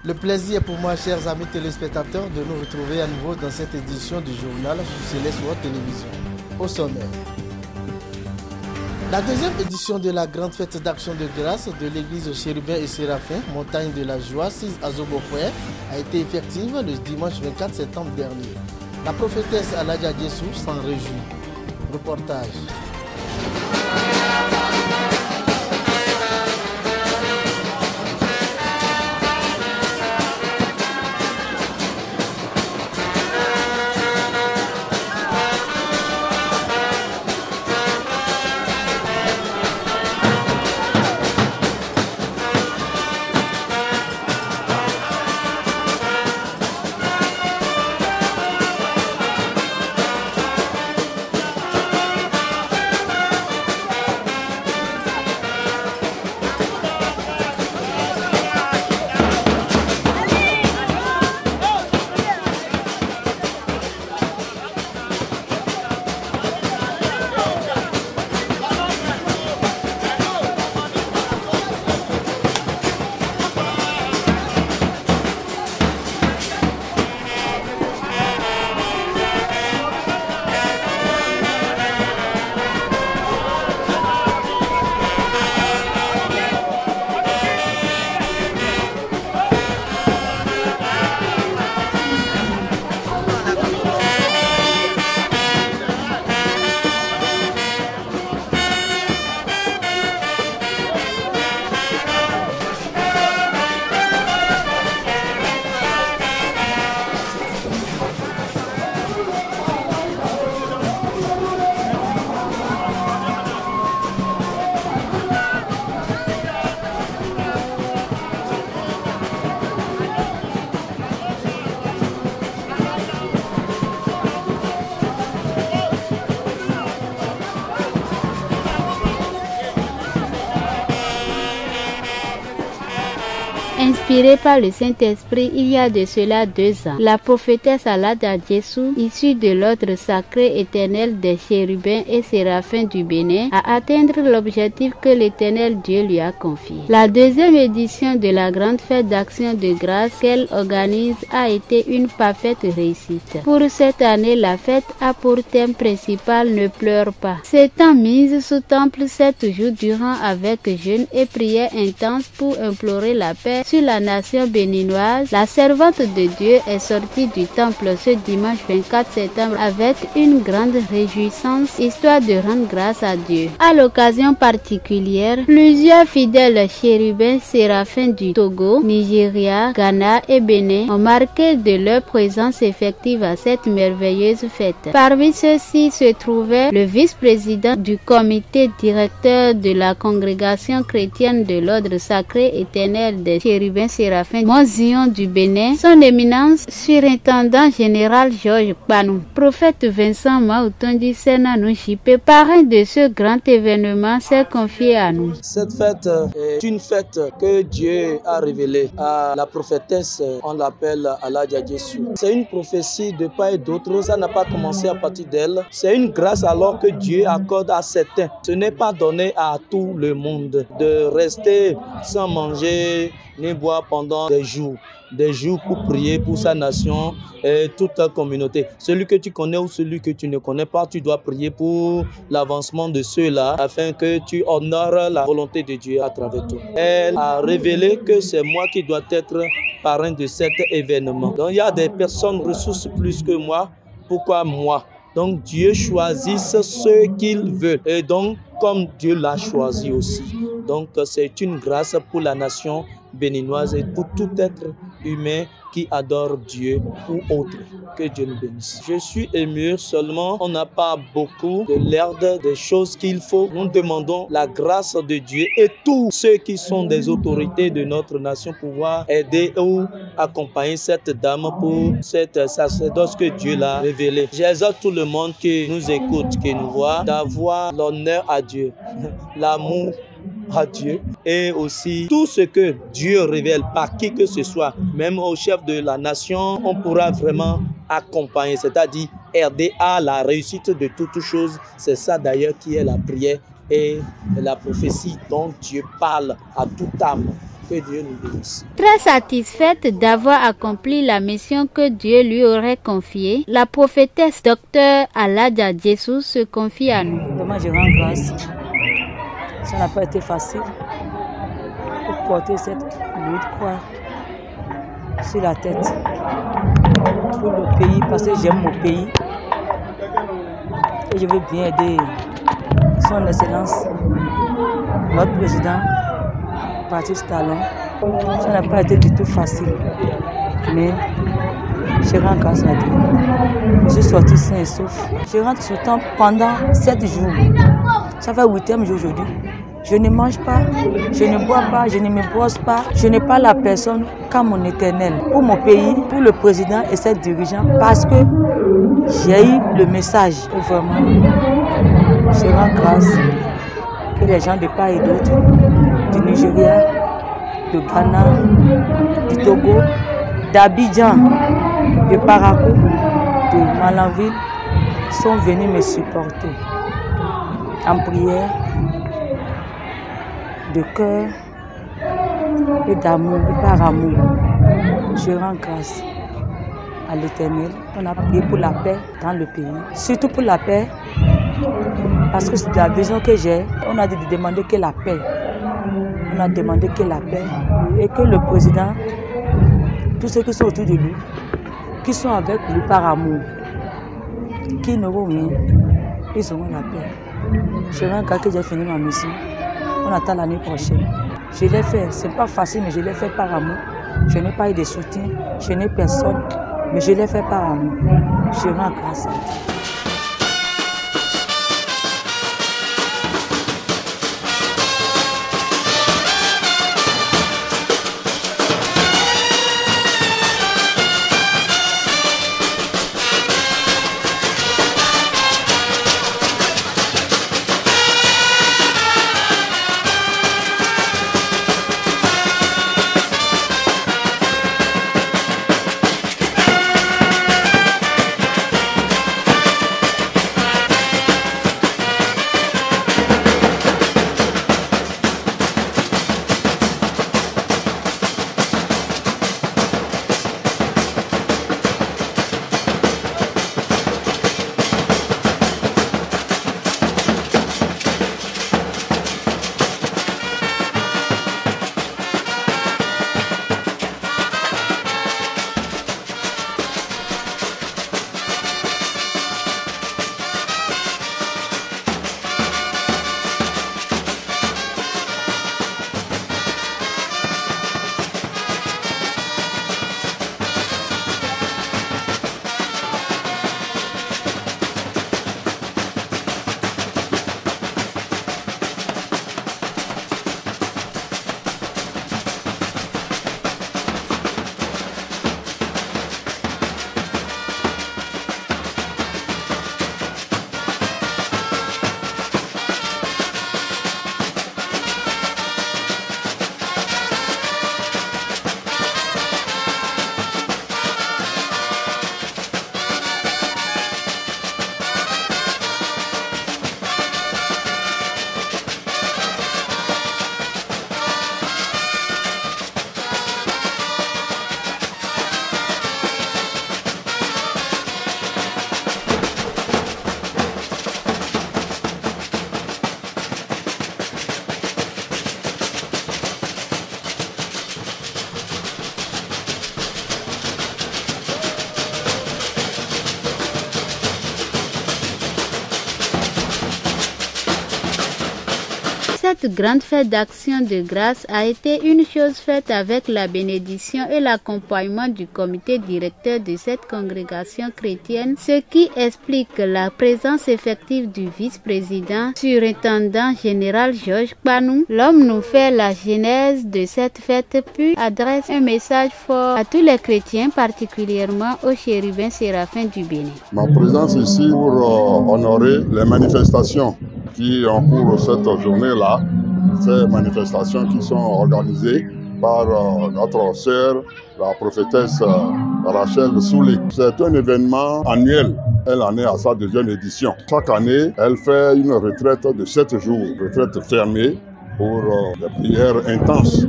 Le plaisir est pour moi, chers amis téléspectateurs, de nous retrouver à nouveau dans cette édition du journal sur Céleste World Télévision. Au sommaire. La deuxième édition de la grande fête d'action de grâce de l'église Chérubin et Séraphin, Montagne de la Joie, 6 à Zobofoye, a été effective le dimanche 24 septembre dernier. La prophétesse Aladja Djessou s'en réjouit. Reportage. Inspirée par le Saint-Esprit il y a de cela 2 ans, la prophétesse Aladja Djessou, issue de l'ordre sacré éternel des chérubins et séraphins du Bénin, a atteint l'objectif que l'Éternel Dieu lui a confié. La deuxième édition de la grande fête d'action de grâce qu'elle organise a été une parfaite réussite. Pour cette année, la fête a pour thème principal « Ne pleure pas ». S'étant mise sous temple 7 jours durant avec jeûne et prière intense pour implorer la paix sur la nation béninoise, la servante de Dieu est sortie du temple ce dimanche 24 septembre avec une grande réjouissance, histoire de rendre grâce à Dieu. À l'occasion particulière, plusieurs fidèles chérubins séraphins du Togo, Nigeria, Ghana et Bénin ont marqué de leur présence effective à cette merveilleuse fête. Parmi ceux-ci se trouvait le vice-président du comité directeur de la congrégation chrétienne de l'ordre sacré éternel des chérubins séraphins Mont-Zion du Bénin, son éminence surintendant général Georges Panou, prophète Vincent Maoutondi Senanou Chipé, parrain de ce grand événement, s'est confié à nous. Cette fête est une fête que Dieu a révélée à la prophétesse, on l'appelle Aladja Djessou. C'est une prophétie de part et d'autre, ça n'a pas commencé à partir d'elle. C'est une grâce alors que Dieu accorde à certains. Ce n'est pas donné à tout le monde de rester sans manger ni boire pendant des jours pour prier pour sa nation et toute la communauté. Celui que tu connais ou celui que tu ne connais pas, tu dois prier pour l'avancement de ceux-là afin que tu honores la volonté de Dieu à travers toi. Elle a révélé que c'est moi qui dois être parrain de cet événement. Donc il y a des personnes ressources plus que moi. Pourquoi moi? Donc Dieu choisit ceux qu'il veut. Et donc comme Dieu l'a choisi aussi. Donc c'est une grâce pour la nation béninoise et pour tout être humain qui adore Dieu ou autre. Que Dieu nous bénisse. Je suis ému seulement, on n'a pas beaucoup de l'ordre, des choses qu'il faut. Nous demandons la grâce de Dieu et tous ceux qui sont des autorités de notre nation pouvoir aider ou accompagner cette dame pour cette sacerdoce que Dieu l'a révélée. J'exhorte tout le monde qui nous écoute, qui nous voit, d'avoir l'honneur à Dieu, l'amour à Dieu et aussi tout ce que Dieu révèle par qui que ce soit, même au chef de la nation, on pourra vraiment accompagner, c'est-à-dire aider à la réussite de toutes choses. C'est ça d'ailleurs qui est la prière et la prophétie dont Dieu parle à toute âme. Que Dieu nous bénisse. Très satisfaite d'avoir accompli la mission que Dieu lui aurait confiée, la prophétesse Dr Aladja Djessou se confie à nous. Vraiment, je rends grâce. Ça n'a pas été facile pour porter cette lourde croix sur la tête pour le pays, parce que j'aime mon pays et je veux bien aider son excellence, notre président, Patrice Talon. Ça n'a pas été du tout facile, mais je rends grâce à Dieu. Je suis sorti sain et sauf. Je rentre sur temps pendant 7 jours. Ça fait 8e jour aujourd'hui. Je ne mange pas, je ne bois pas, je ne me brosse pas. Je n'ai pas la personne qu'à mon éternel. Pour mon pays, pour le président et ses dirigeants, parce que j'ai eu le message. Et vraiment, je rends grâce que les gens de part et d'autre, du Nigeria, de Ghana, du Togo, d'Abidjan, de Parakou, de Malanville, sont venus me supporter en prière, de cœur et d'amour et par amour. Je rends grâce à l'Éternel. On a prié pour la paix dans le pays, surtout pour la paix, parce que c'est la vision que j'ai. On a demandé que la paix. On a demandé que la paix et que le président, tous ceux qui sont autour de lui, qui sont avec lui par amour, qui n'auront rien, ils auront la paix. Je rends grâce que j'ai fini ma mission. On attend l'année prochaine. Je l'ai fait, ce n'est pas facile, mais je l'ai fait par amour. Je n'ai pas eu de soutien, je n'ai personne, mais je l'ai fait par amour. Je rends grâce à Dieu. Cette grande fête d'action de grâce a été une chose faite avec la bénédiction et l'accompagnement du comité directeur de cette congrégation chrétienne, ce qui explique la présence effective du vice-président, surintendant général Georges Kpanou. L'homme nous fait la genèse de cette fête puis adresse un message fort à tous les chrétiens, particulièrement aux chérubins séraphins du Bénin. Ma présence ici pour honorer les manifestations qui encourent cette journée-là, ces manifestations qui sont organisées par notre sœur, la prophétesse Rachel Soulé. C'est un événement annuel. Elle en est à sa 2e édition. Chaque année, elle fait une retraite de 7 jours, retraite fermée pour des prières intenses,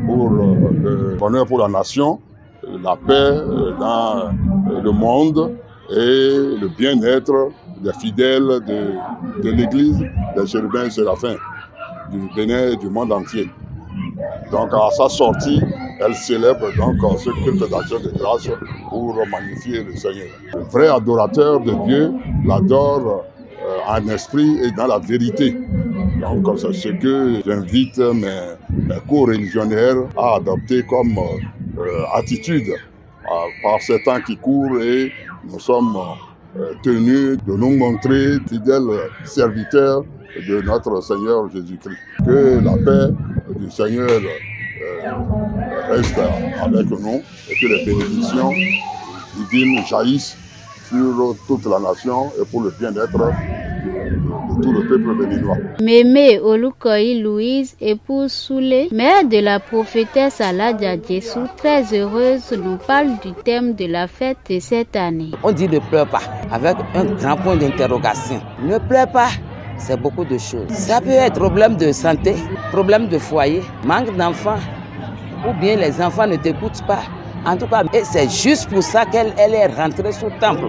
pour pour le bonheur pour la nation, la paix dans le monde et le bien-être des fidèles de l'Église des chérubins et séraphins du Bénin et du monde entier. Donc à sa sortie, elle célèbre donc ce culte d'action de grâce pour magnifier le Seigneur. Le vrai adorateur de Dieu l'adore en esprit et dans la vérité. Donc c'est ce que j'invite mes co-religionnaires à adopter comme attitude par ces temps qui courent, et nous sommes tenus de nous montrer fidèles serviteurs de notre Seigneur Jésus-Christ. Que la paix du Seigneur reste avec nous et que les bénédictions divines jaillissent sur toute la nation et pour le bien-être de tout le peuple béninois. Mémé Olukoyi Louise, épouse Soulé, mère de la prophétesse Aladja Djessou, très heureuse, nous parle du thème de la fête de cette année. On dit ne pleure pas, avec un grand point d'interrogation. Ne pleure pas, c'est beaucoup de choses. Ça peut être problème de santé, problème de foyer, manque d'enfants, ou bien les enfants ne t'écoutent pas. En tout cas, c'est juste pour ça qu'elle est rentrée sous le temple,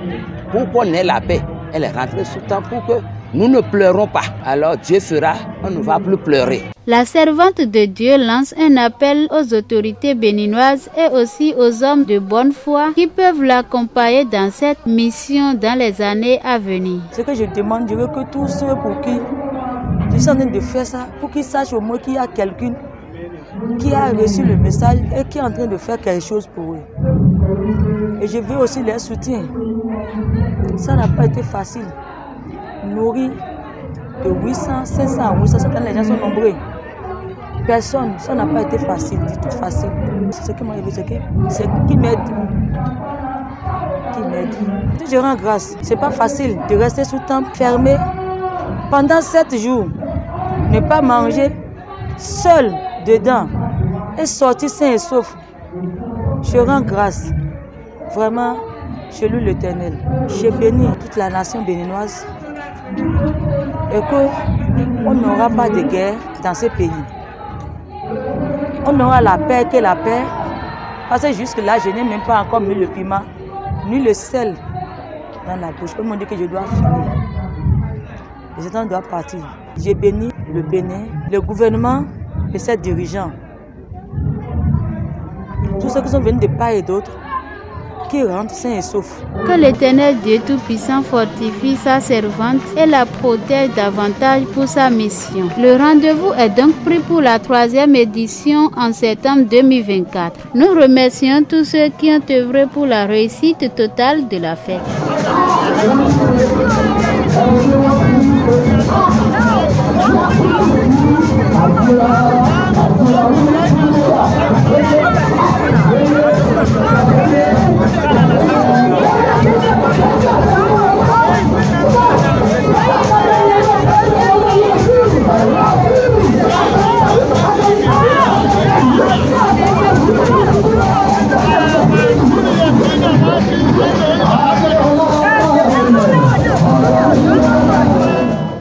pour qu'on ait la paix. Elle est rentrée sous le temple pour que nous ne pleurons pas. Alors Dieu fera, on ne va plus pleurer. La servante de Dieu lance un appel aux autorités béninoises et aussi aux hommes de bonne foi qui peuvent l'accompagner dans cette mission dans les années à venir. Ce que je demande, je veux que tous ceux pour qui je suis en train de faire ça, pour qu'ils sachent au moins qu'il y a quelqu'un qui a reçu le message et qui est en train de faire quelque chose pour eux. Et je veux aussi les soutiens. Ça n'a pas été facile. Nourrir de 800, 500 à 800, quand les gens sont nombreux. Personne, ça n'a pas été facile, du tout facile. C'est ce qui m'a dit, c'est qui m'aide. Qui m'aide. Je rends grâce. C'est pas facile de rester sous temple fermé pendant 7 jours. Ne pas manger seul dedans et sortir sain et sauf. Je rends grâce. Vraiment, je loue l'Éternel. Je bénis toute la nation béninoise et qu'on n'aura pas de guerre dans ce pays. On aura la paix que la paix, parce que jusque-là, je n'ai même pas encore mis le piment, ni le sel dans la bouche. On m'a dit que je dois finir. Les gens doivent partir. J'ai béni le Bénin, le gouvernement et ses dirigeants. Tous ceux qui sont venus de part et d'autre, qui rentrent sains et saufs. Que l'Éternel Dieu Tout-Puissant fortifie sa servante et la protège davantage pour sa mission. Le rendez-vous est donc pris pour la 3e édition en septembre 2024. Nous remercions tous ceux qui ont œuvré pour la réussite totale de la fête.